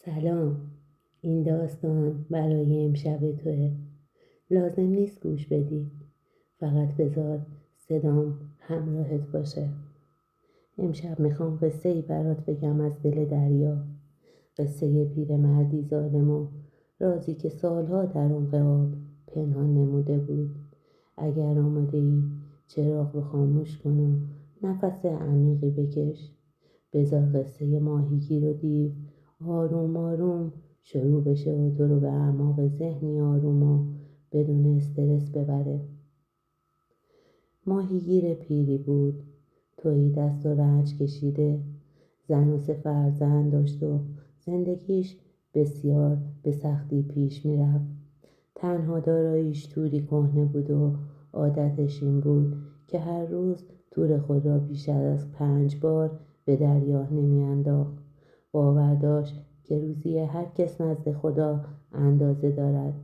سلام. این داستان برای امشب توه. لازم نیست گوش بدی، فقط بذار صدام همراهت باشه. امشب میخوام قصه ای برات بگم از دل دریا. قصه پیرمردی ظالم و رازی که سالها در عمق آب پنهان نموده بود. اگر آماده ای چراغ رو خاموش کن و نفس عمیقی بکش. بذار قصه ماهیگیر و دیو آروم آروم شروع بشه و تو رو به اعماق ذهنی آروم و بدون استرس ببره. ماهیگیر پیری بود، تویی دست و رنج کشیده، زن و 3 فرزند داشت و زندگیش بسیار به سختی پیش می رفت. تنها داراییش توری کهنه بود و عادتش این بود که هر روز تور خود را بیشتر از 5 بار به دریا نمی انداخت. باور داشت که روزی هر کس نزد خدا اندازه دارد.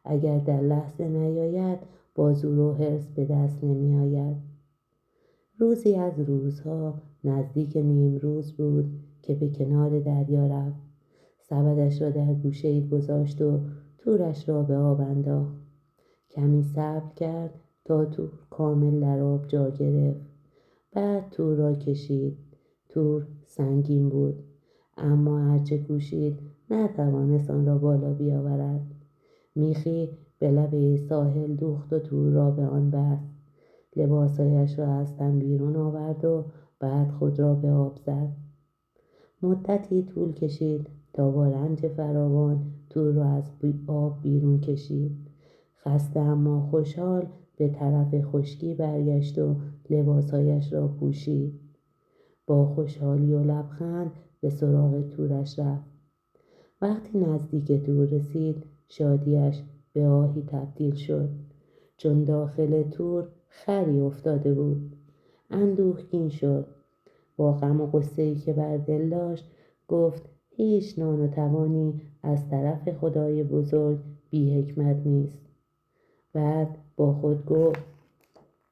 اگر در لحظه نیاید با زور و حرص به دست نمی آید. روزی از روزها نزدیک نیمروز بود که به کنار دریا رفت. سبدش را در گوشه‌ای گذاشت و تورش را به آب انداخت. کمی صبر کرد تا تور کامل در آب جا گرفت. بعد تور را کشید. تور سنگین بود، اما هرچه کوشید نتوانست آن را بالا بیاورد. میخی به لبه ساحل دوخت و تور را به آن بست. لباسایش را از تن بیرون آورد و بعد خود را به آب زد. مدتی طول کشید تا با رنج فراوان تور را از آب بیرون کشید. خسته اما خوشحال به طرف خشکی برگشت و لباسایش را پوشید. با خوشحالی و لبخند به سراغ تورش رفت. وقتی نزدیک تور رسید شادیش به آهی تبدیل شد، چون داخل تور خری افتاده بود. اندوهگین شد. با غم و غصه‌ای که بر دل داشت گفت هیچ نان و توانی از طرف خدای بزرگ بی حکمت نیست. بعد با خود گفت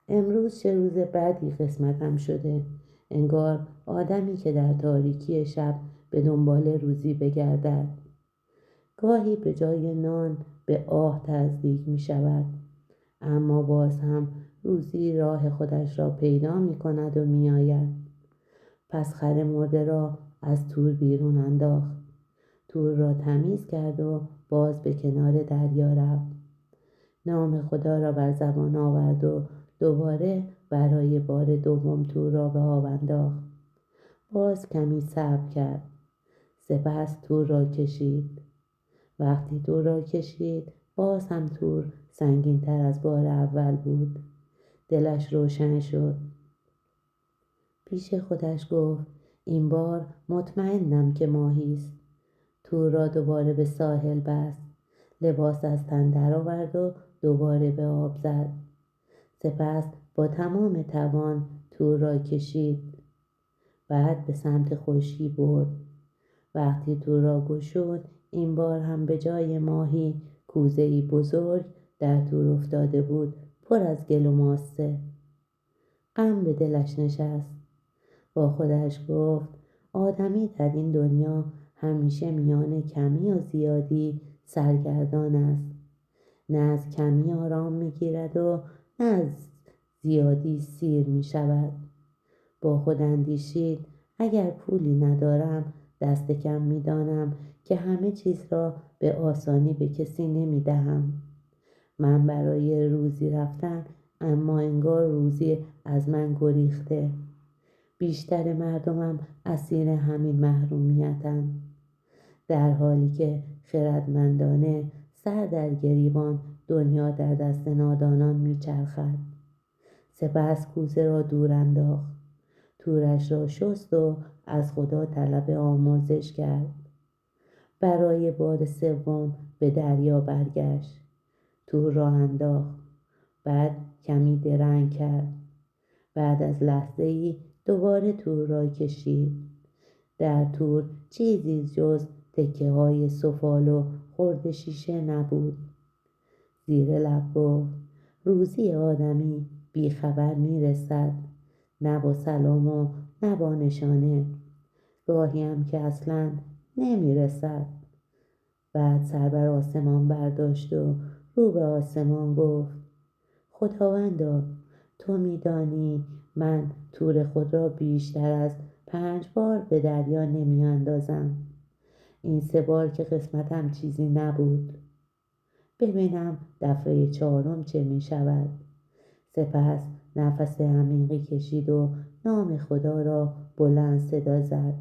امروز چه روز بدی قسمتم شده. انگار آدمی که در تاریکی شب به دنبال روزی بگردد گاهی به جای نان به آه نزدیک می شود، اما باز هم روزی راه خودش را پیدا می کند و می آید. پس خر مرده را از تور بیرون انداخت. تور را تمیز کرد و باز به کنار دریا رفت. نام خدا را بر زبان آورد و دوباره برای بار دوم تور را به آب انداخت. باز کمی صبر کرد. سپس تور را کشید. وقتی تور را کشید باز هم تور سنگین تر از بار اول بود. دلش روشن شد. پیش خودش گفت این بار مطمئنم که ماهی است. تور را دوباره به ساحل بست. لباس از تن درآورد و دوباره به آب زد. سپس با تمام توان تور را کشید. بعد به سمت خشکی برد. وقتی تور را گشود این بار هم به جای ماهی کوزه‌ای بزرگ در تور افتاده بود، پر از گل و ماسه. غم به دلش نشست. با خودش گفت آدمی در این دنیا همیشه میان کمی و زیادی سرگردان است. نه از کمی آرام میگیرد و نه از زیادی سیر می شود. با خود اندیشید اگر پولی ندارم دست کم می دانم که همه چیز را به آسانی به کسی نمی دهم. من برای روزی رفتن، اما انگار روزی از من گریخته. بیشتر مردمم اسیر همین محرومیتند، در حالی که خردمندانه سر در گریبان دنیا در دست نادانان می چرخد. سپس کوزه را دور انداخت. تورش را شست و از خدا طلب آمرزش کرد. برای بار سوم به دریا برگشت. تور را انداخت. بعد کمی درنگ کرد. بعد از لحظه‌ای دوباره تور را کشید. در تور چیزی جز تکه‌های سفال و خرده شیشه نبود. زیر لب گفت روزی آدمی بی خبر می رسد، نه با سلام و نه با نشانه. گاهی هم که اصلاً نمی‌رسد. بعد سر بر آسمان برداشت و رو به آسمان گفت: خداوندا، تو می‌دانی من تور خود را بیشتر از 5 بار به دریا نمی‌اندازم. این 3 بار که قسمتم چیزی نبود. ببینم دفعه 4 چه می‌شود. سپس نفس عمیقی کشید و نام خدا را بلند صدا زد.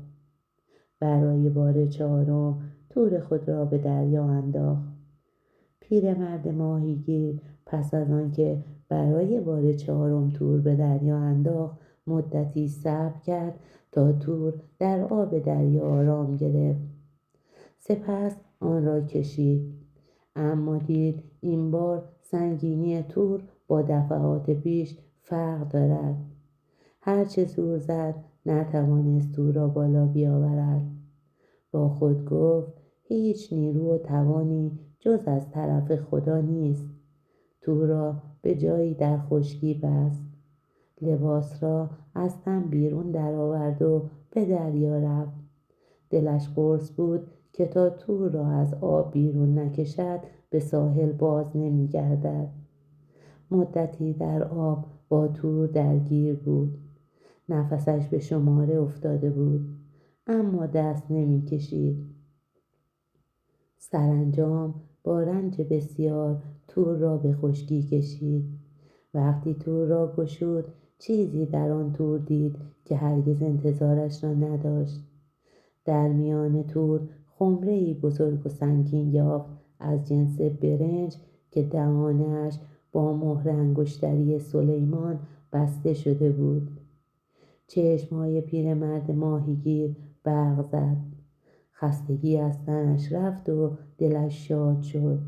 برای بار 4 تور خود را به دریا انداخت. پیرمرد ماهیگیر پس از آنکه برای بار 4 تور به دریا انداخت مدتی صبر کرد تا تور در آب دریا آرام گرفت. سپس آن را کشید، اما دید این بار سنگینی تور با دفعات پیش فرق دارد. هرچه زور زد نتوانست تور را بالا بیاورد. با خود گفت: هیچ نیرو و توانی جز از طرف خدا نیست. تور را به جایی در خشکی بست. لباس را از تن بیرون درآورد و به دریا رفت. دلش قرص بود که تا تور را از آب بیرون نکشد به ساحل باز نمی‌گردد. مدتی در آب با تور درگیر بود. نفسش به شماره افتاده بود، اما دست نمی‌کشید. سرانجام با رنج بسیار تور را به خشکی کشید. وقتی تور را گشود چیزی در آن تور دید که هرگز انتظارش را نداشت. در میان تور خمره‌ای بزرگ و سنگین یافت از جنس برنج که دهانش با مهر انگشتری سلیمان بسته شده بود. چشم‌های پیرمرد ماهیگیر برق زد. خستگی از تنش رفت و دلش شاد شد.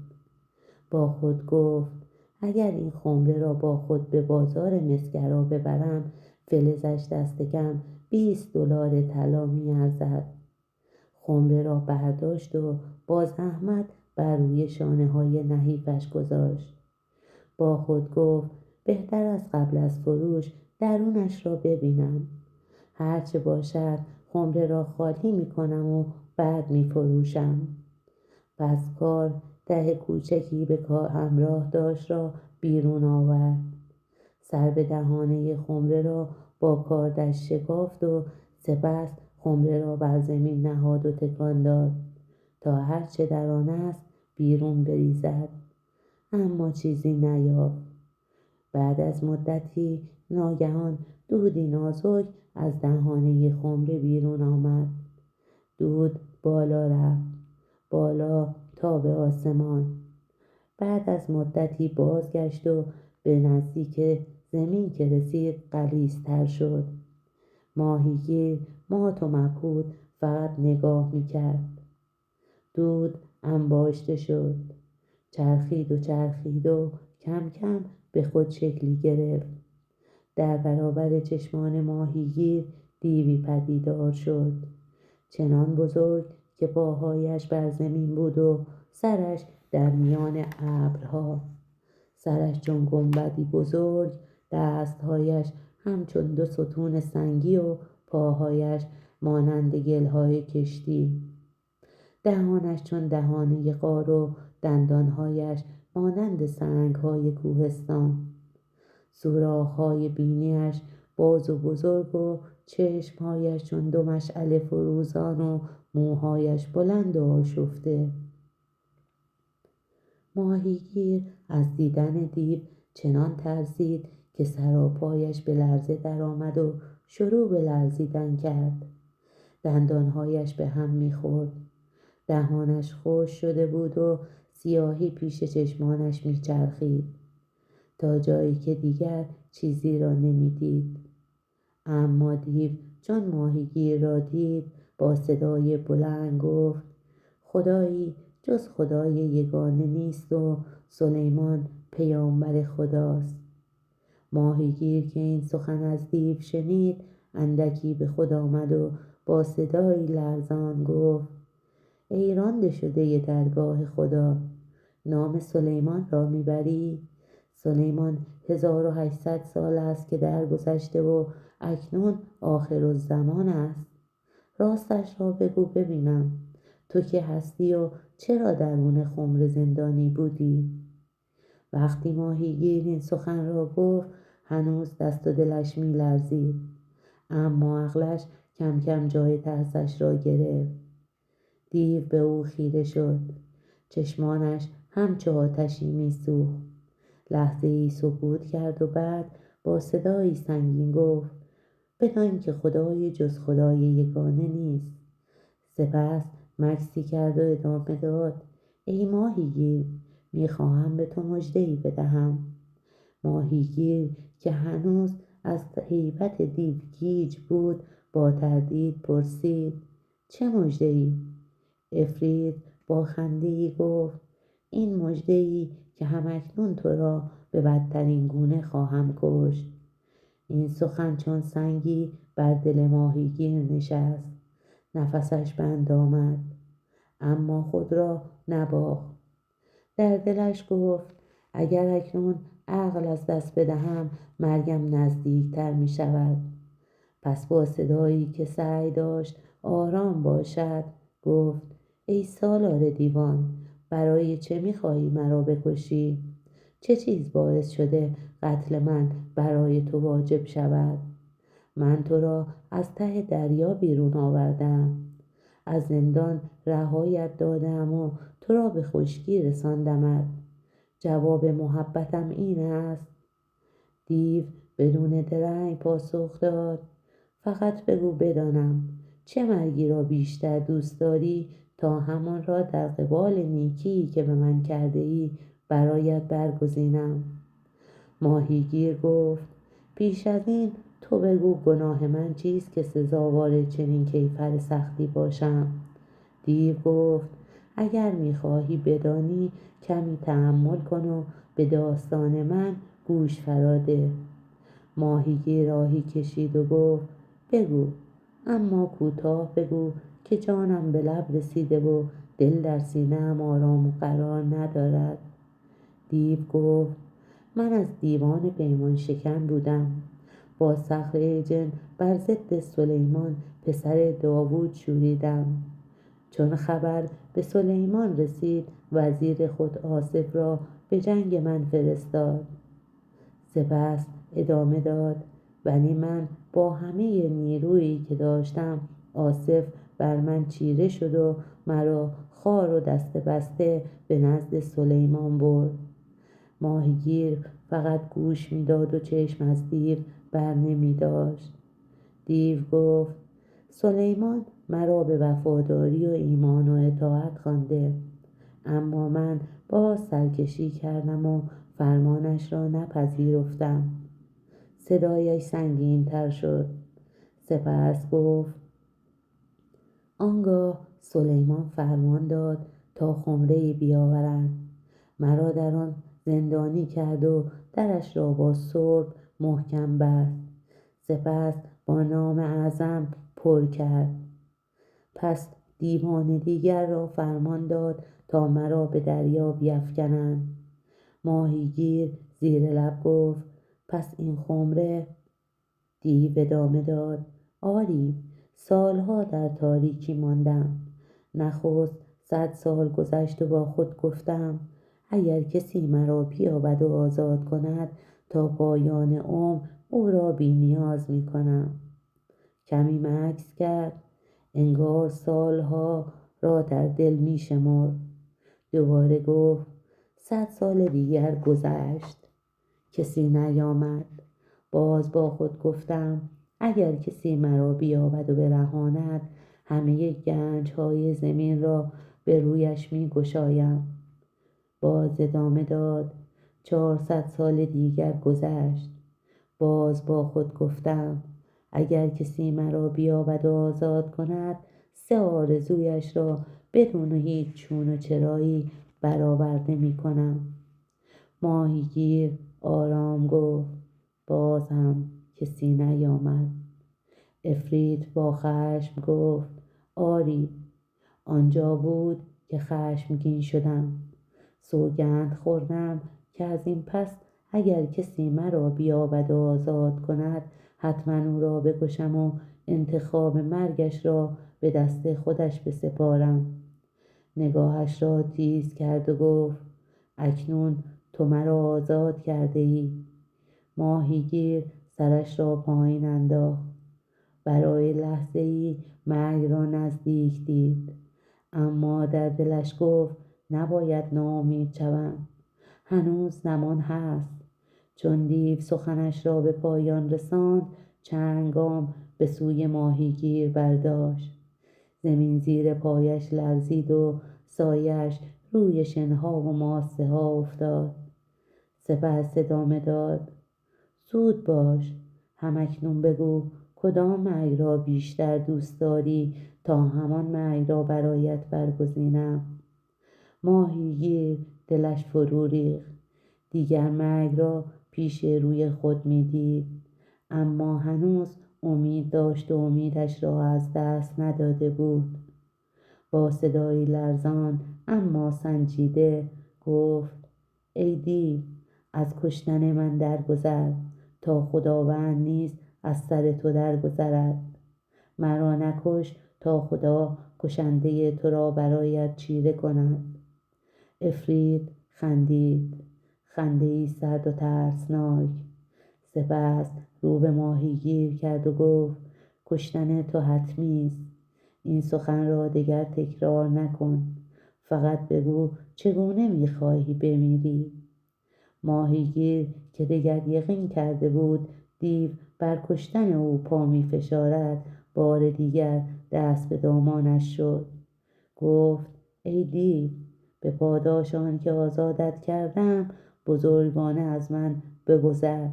با خود گفت: اگر این خمره را با خود به بازار مسگرا ببرم فلزش دست کم $20 طلا می‌ارزد. خمره را برداشت و با زحمت بر روی شانه‌های نحیفش گذاشت. با خود گفت: بهتر از قبل از فروش درونش را ببینم. هرچه باشد خمره را خالی می‌کنم و بعد می‌فروشم. پس کار ته کوچکی به کار همراه داشت را بیرون آورد. سر به دهانه خمره را با کاردش شکافت و سپس خمره را بر زمین نهاد و تکان داد تا هرچه در آن است بیرون بریزد، اما چیزی نیافت. بعد از مدتی ناگهان دودی نازک از دهانه خمره بیرون آمد. دود بالا رفت، بالا تا به آسمان. بعد از مدتی بازگشت و به نزدیک زمین که رسید غلیظ‌تر شد. ماهیگیر مات و مبهوت فقط نگاه می‌کرد. دود انباشته شد، چرخید و چرخید و کم کم به خود شکلی گرفت. در برابر چشمان ماهیگیر دیوی پدیدار شد، چنان بزرگ که پاهایش بر زمین بود و سرش در میان ابرها. سرش چون گنبدی بزرگ، دستهایش همچون 2 ستون سنگی و پاهایش مانند گلهای کشتی. دهانش چون دهانه غار و دندانهایش مانند سنگهای کوهستان. سوراخ‌های بینیش باز و بزرگ و چشمهایش چون 2 مشعل فروزان و موهایش بلند و آشفته. ماهیگیر از دیدن دیو چنان ترسید که سراپایش به لرزه درآمد و شروع به لرزیدن کرد. دندانهایش به هم می‌خورد. دهانش خشک شده بود و سیاهی پیش چشمانش می‌چرخید تا جایی که دیگر چیزی را نمی‌دید. اما دیو چون ماهیگیر را دید با صدای بلند گفت: خدایی جز خدای یگانه نیست و سلیمان پیامبر خداست. ماهیگیر که این سخن از دیو شنید اندکی به خود آمد و با صدایی لرزان گفت: ای رانده شده درگاه خدا، نام سلیمان را میبری؟ سلیمان 1800 سال است که درگذشته و اکنون آخرالزمان است. راستش را بگو ببینم، تو که هستی و چرا درون خمر زندانی بودی؟ وقتی ماهیگیر این سخن را گفت هنوز دست و دلش می لرزید، اما عقلش کم کم جای ترسش را گرفت. دیو به او خیره شد. چشمانش همچو آتشی می سوخت. لحظه ای سکوت کرد و بعد با صدایی سنگین گفت: بدان که خدای جز خدای یگانه نیست. سپس مکسی کرد و ادامه داد: ای ماهیگیر، میخواهم به تو مژده‌ای بدهم. ماهیگیر که هنوز از هیبت دیو گیج بود با تردید پرسید: چه مژده‌ای؟ عفریت با خنده‌ای گفت: این مژده‌ای که همکنون تو را به بدترین گونه خواهم کشت. این سخن چون سنگی بر دل ماهیگیر نشست. نفسش بند آمد، اما خود را نباخت. در دلش گفت: اگر اکنون عقل از دست بدهم مرگم نزدیکتر می شود. پس با صدایی که سعی داشت آرام باشد گفت: ای سالار دیوان، برای چه می‌خواهی مرا بکشی؟ چه چیز باعث شده قتل من برای تو واجب شود؟ من تو را از ته دریا بیرون آوردم، از زندان رهایت دادم و تو را به خشکی رساندمت. جواب محبتم این است؟ دیو بدون درنگ پاسخ داد: فقط بگو بدانم چه مرگی را بیشتر دوست داری تا همان را در قبال نیکی که به من کرده ای برایت برگزینم. ماهیگیر گفت: پیش از این تو بگو گناه من چیست که سزاوار چنین کیفر سختی باشم؟ دیو گفت: اگر میخواهی بدانی کمی تأمل کن و به داستان من گوش فراده. ماهیگیر راهی کشید و گفت: بگو، اما کوتاه بگو که جانم به لب رسیده و دل در سینه‌ام آرام و قرار ندارد. دیو گفت: من از دیوان پیمان شکن بودم. با صخره ایجن بر ضد سلیمان پسر داوود شوریدم. چون خبر به سلیمان رسید وزیر خود آصف را به جنگ من فرستاد. سپس ادامه داد: ولی من با همه نیرویی که داشتم آصف بر من چیره شد و مرا خوار و دست بسته به نزد سلیمان برد. ماهیگیر فقط گوش میداد و چشم از دیو بر نمی داشت. دیو گفت: سلیمان مرا به وفاداری و ایمان و اطاعت خوانده، اما من باز سرکشی کردم و فرمانش را نپذیرفتم. صدایش سنگین تر شد. سپس گفت: آنگاه سلیمان فرمان داد تا خمره‌ای بیاورند. مرا در آن زندانی کرد و درش را با سرب محکم بست. سپس با نام اعظم پر کرد. پس دیوان دیگر را فرمان داد تا مرا به دریا بیفکنند. ماهیگیر زیر لب گفت: پس این خمره؟ دیو ادامه داد: آری، سالها در تاریکی ماندم. نخست 100 سال گذشت و با خود گفتم اگر کسی مرا بیابد و آزاد کند تا پایان عمر او را بی نیاز می کنم. کمی مکث کرد، انگار سالها را در دل می شمرد. دوباره گفت: 100 سال دیگر گذشت، کسی نیامد. باز با خود گفتم اگر کسی مرا بیابد و برهاند همه گنج‌های زمین را به رویش می گشایم. باز ادامه داد: 400 سال دیگر گذشت. باز با خود گفتم اگر کسی مرا بیابد و آزاد کند 3 آرزویش را بدون هیچ چون و چرایی برآورده می کنم. ماهیگیر آرام گفت: باز هم کسی نیامد. عفریت با خشم گفت: آری، آنجا بود که خشمگین شدم. سوگند خوردم که از این پس اگر کسی مرا بیابد و آزاد کند حتما او را بکشم و انتخاب مرگش را به دست خودش بسپارم. نگاهش را تیز کرد و گفت اکنون تو مرا آزاد کرده ای. ماهیگیر سرش را پایین انداخت. برای لحظه ای مرگ را نزدیک دید، اما در دلش گفت نباید ناامید شوم. هنوز زمان هست. چون دیو سخنش را به پایان رساند، چند گام به سوی ماهیگیر برداشت. زمین زیر پایش لرزید و سایش روی شنها و ماسه ها افتاد. سپس ادامه داد زود باش، همکنون بگو کدام مرگ را بیشتر دوست داری تا همان مرگ را برایت برگزینم. ماهیگیر دلش فرو ریخت. دیگر مرگ را پیش روی خود می‌دید، اما هنوز امید داشت و امیدش را از دست نداده بود. با صدایی لرزان اما سنجیده گفت ای دیو، از کشتن من درگذر تا خداوند نیز از سر تو درگذرد. مرا نکش تا خدا کشنده تو را برایت چیره کند. عفریت خندید، خنده‌ای سرد و ترسناک. سپس رو به ماهیگیر کرد و گفت کشتن تو حتمی است. این سخن را دیگر تکرار نکن. فقط بگو چگونه می‌خواهی بمیری. ماهیگیر که دیگر یقین کرده بود دیو بر کشتن او پا می‌فشارد، بار دیگر دست به دامانش شد. گفت ای دیو، به پاداش آن که آزادت کردم بزرگوارانه از من بگذر.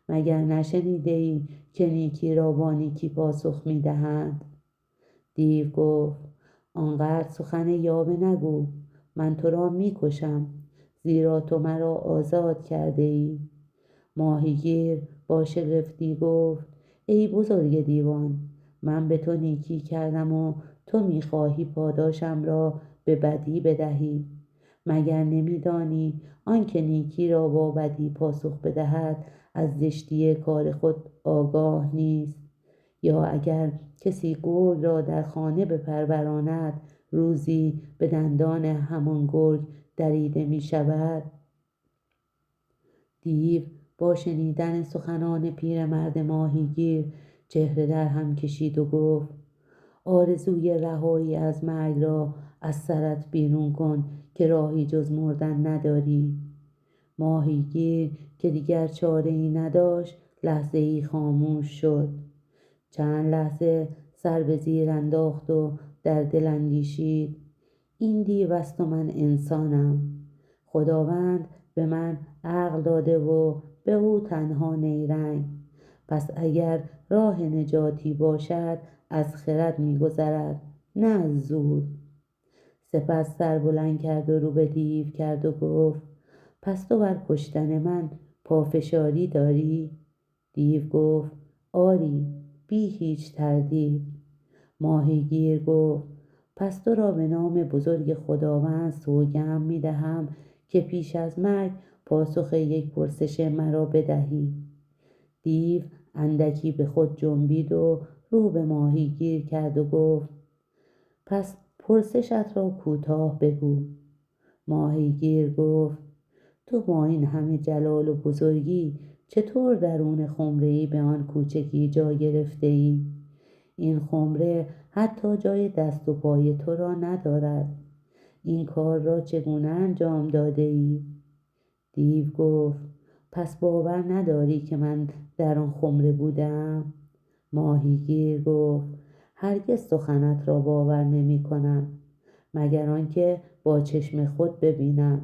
مگر نشنیده ای که نیکی را با نیکی پاسخ می‌دهند؟ دیو گفت آنقدر سخن یاوه نگو. من تو را می‌کشم، زیرا تو مرا آزاد کرده ای. ماهیگیر با شگفتی گفت ای بزرگ دیوان، من به تو نیکی کردم و تو می‌خواهی پاداشم را به بدی بدهی. مگر نمی‌دانی آنکه نیکی را با بدی پاسخ بدهد از زشتی کار خود آگاه نیست؟ یا اگر کسی گرگ را در خانه بپروراند، روزی به دندان همان گرگ دریده می شود. دیو با شنیدن سخنان پیرمرد ماهیگیر چهره در هم کشید و گفت آرزوی رهایی از مرگ را از سرت بیرون کن که راهی جز مردن نداری. ماهیگیر که دیگر چاره‌ای نداشت لحظه‌ای خاموش شد. چند لحظه سر به زیر انداخت و در دل اندیشید این دیو است و من انسانم. خداوند به من عقل داده و به او تنها نیرنگ. پس اگر راه نجاتی باشد از خرد می‌گذرد، نه از زور. سپس سر بلند کرد و رو به دیو کرد و گفت پس تو بر کشتن من پافشاری داری؟ دیو گفت آری، بی هیچ تردید. ماهیگیر گفت پس تو را به نام بزرگ خداوند سوگند می‌دهم که پیش از مرگ پاسخ یک پرسش مرا بدهی. دیو اندکی به خود جنبید و رو به ماهیگیر کرد و گفت پس پرسشت را کوتاه بگو. ماهیگیر گفت تو با این همه جلال و بزرگی چطور درون خمره‌ای به آن کوچکی جا گرفته ای؟ این خمره حتی جای دست و پای تو را ندارد. این کار را چگونه انجام داده ای؟ دیو گفت پس باور نداری که من در آن خمره بودم؟ ماهیگیر گفت هرگز سخنت را باور نمی کنم مگر آنکه با چشم خود ببینم.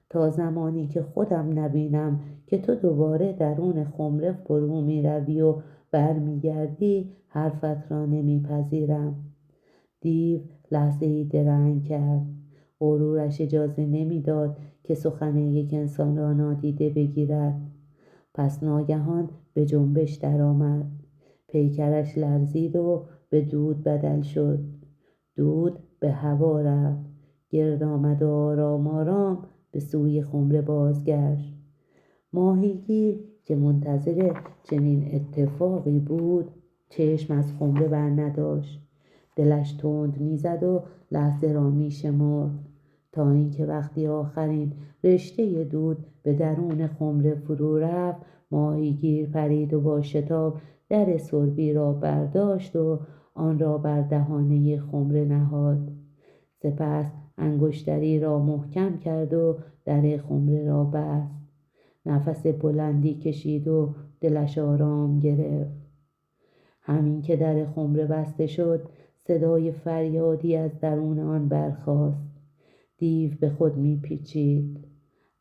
تا زمانی که خودم نبینم که تو دوباره درون خمره فرو می روی و برمیگردی حرفت را نمیپذیرم. دیو لحظه‌ای درنگ کرد. غرورش اجازه نمیداد که سخن یک انسان را نادیده بگیرد. پس ناگهان به جنبش درآمد. پیکرش لرزید و به دود بدل شد. دود به هوا رفت. گرد آمد و آرام آرام به سوی خمره بازگشت. ماهیگیر که منتظر چنین اتفاقی بود چشم از خمره بر نداشت. دلش تند میزد و لحظه را میشمرد تا اینکه وقتی آخرین رشته دود به درون خمره فرو رفت، ماهیگیر پرید و با شتاب در سربی را برداشت و آن را بر دهانه خمره نهاد. سپس انگشتری را محکم کرد و در خمره را بست. نفس بلندی کشید و دلش آرام گرفت. همین که در خمره بسته شد، صدای فریادی از درون آن برخاست. دیو به خود میپیچید،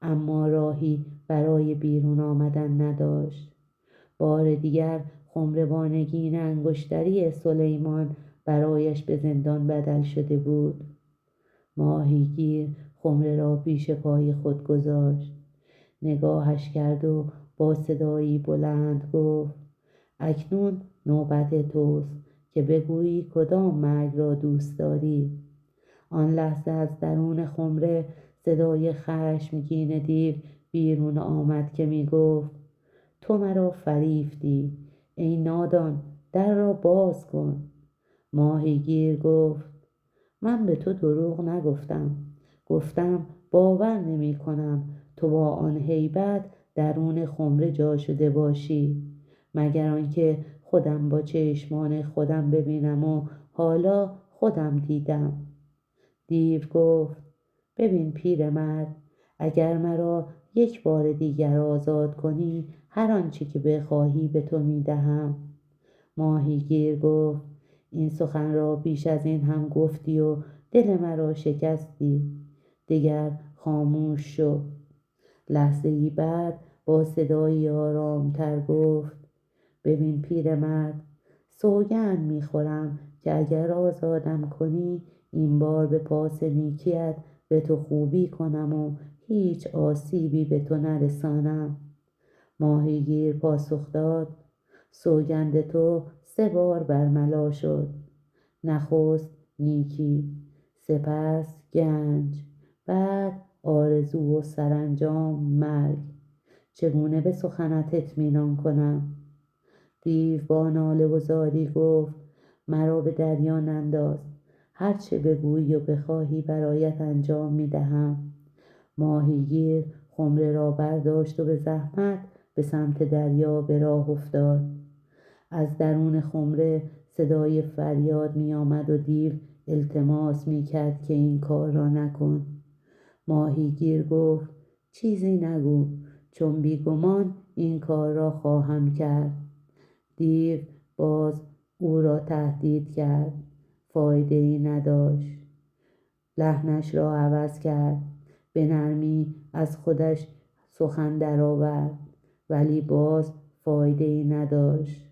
اما راهی برای بیرون آمدن نداشت. بار دیگر خمره با نگین انگشتری سلیمان برایش به زندان بدل شده بود. ماهیگیر خمره را پیش پای خود گذاشت، نگاهش کرد و با صدایی بلند گفت: اکنون نوبت توست که بگویی کدام مرگ را دوست داری. آن لحظه از درون خمره صدای خشمگین دیو بیرون آمد که می گفت: تو مرا فریفتی ای نادان، در را باز کن. ماهیگیر گفت: من به تو دروغ نگفتم. گفتم باور نمی کنم تو با آن هیبت درون خمره جا شده باشی، مگر آنکه خودم با چشمان خودم ببینم و حالا خودم دیدم. دیو گفت: ببین پیرمرد، اگر مرا یک بار دیگر آزاد کنی، هر آنچه که بخواهی به تو میدهم. ماهیگیر گفت: این سخن را بیش از این هم گفتی و دل مرا شکستی. دیگر خاموش شو. لحظه‌ای بعد با صدایی آرامتر گفت: ببین پیرمرد، سوگند میخورم که اگر آزادم کنی، این بار به پاس نیکیت به تو خوبی کنم و هیچ آسیبی به تو نرسانم. ماهیگیر پاسخ داد: سوگند تو 3 بار برملا شد. نخست نیکی، سپس گنج، بعد آرزو و سرانجام مرگ. چگونه به سخنت اطمینان کنم؟ دیو با ناله و زاری گفت: مرا به دریا ننداز، هر چه بگویی و بخواهی برایت انجام میدهم. ماهیگیر خمره را برداشت و به زحمت به سمت دریا به راه افتاد. از درون خمره صدای فریاد می آمد و دیو التماس می کرد که این کار را نکن. ماهیگیر گفت: چیزی نگو، چون بیگمان این کار را خواهم کرد. دیو باز او را تهدید کرد، فایده‌ای نداشت. لحنش را عوض کرد، به نرمی از خودش سخن درآورد، ولی باز فایده‌ای نداشت.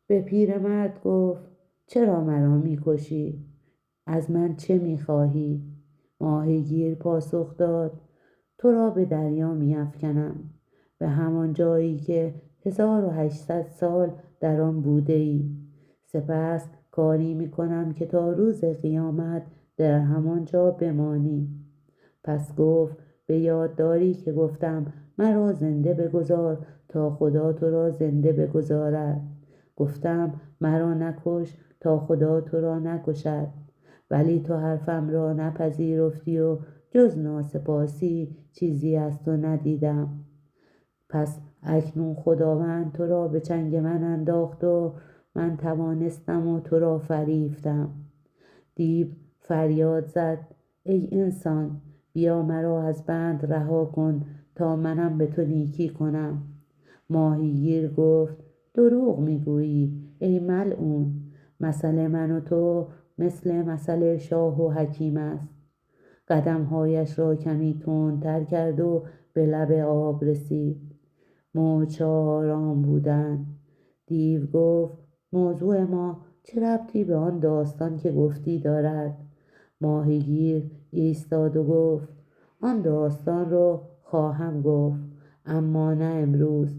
به پیرمرد گفت: چرا مرا می‌کشی؟ از من چه می‌خواهی؟ ماهیگیر پاسخ داد: تو را به دریا می‌افکنم، به همان جایی که 1800 سال در آن بوده‌ای. سپس کاری می‌کنم که تا روز قیامت در همان جا بمانی. پس گفت: به یاد داری که گفتم مرا زنده بگذار تا خدا تو را زنده بگذارد. گفتم مرا نکش تا خدا تو را نکشد، ولی تو حرفم را نپذیرفتی و جز ناسپاسی چیزی از تو ندیدم. پس اکنون خداوند تو را به چنگ من انداخت و من توانستم و تو را فریفتم. دیو فریاد زد: ای انسان، بیا مرا از بند رها کن تا منم به تو نیکی کنم. ماهیگیر گفت: دروغ میگویی ای ملعون، مثل من و تو مثل مثل شاه و حکیم است. قدمهایش را کمی تندتر کرد و به لب آب رسید. موج‌ها آرام بودند. دیو گفت: موضوع ما چه ربطی به آن داستان که گفتی دارد؟ ماهیگیر ایستاد و گفت: آن داستان را خواهم گفت، اما نه امروز.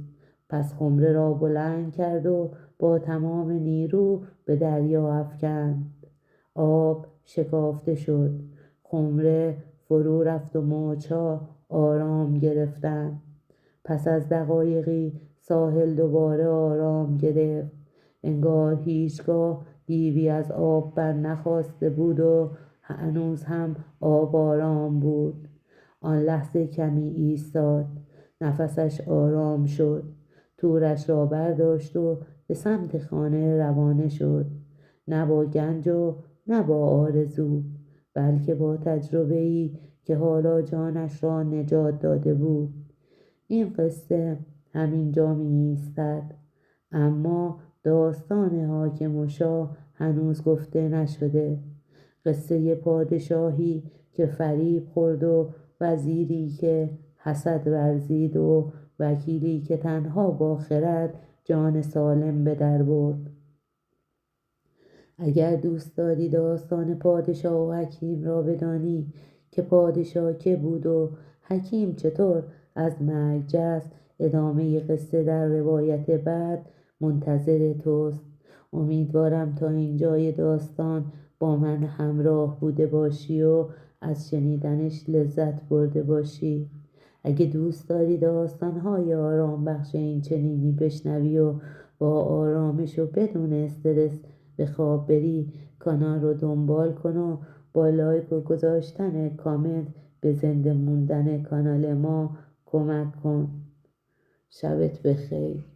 پس خمره را بلند کرد و با تمام نیرو به دریا افکند. آب شکافته شد، خمره فرو رفت و موج‌ها آرام گرفتند. پس از دقایقی ساحل دوباره آرام گرفت، انگار هیچگاه دیوی از آب بر نخواسته بود و هنوز هم آب آرام بود. آن لحظه کمی ایستاد، نفسش آرام شد، تورش را برداشت و به سمت خانه روانه شد. نه با گنج و نه با آرزو، بلکه با تجربه‌ای که حالا جانش را نجات داده بود. این قصه همینجا می ایستد، اما داستان حاکم و شاه هنوز گفته نشده. قصه پادشاهی که فریب خورد و وزیری که حسد ورزید و وکیلی که تنها با خرد جان سالم به در برد. اگر دوست داری داستان پادشاه و حکیم را بدانی که پادشاه که بود و حکیم چطور از مرگ جست، ادامه قصه در روایت بعد منتظر توست. امیدوارم تا اینجای داستان با من همراه بوده باشی و از شنیدنش لذت برده باشی. اگه دوست داری داستان‌های آرام بخش این چنینی بشنوی و با آرامش و بدون استرس به خواب بری، کانال رو دنبال کن و با لایک و گذاشتن کامنت به زنده موندن کانال ما کمک کن. شبت بخیر.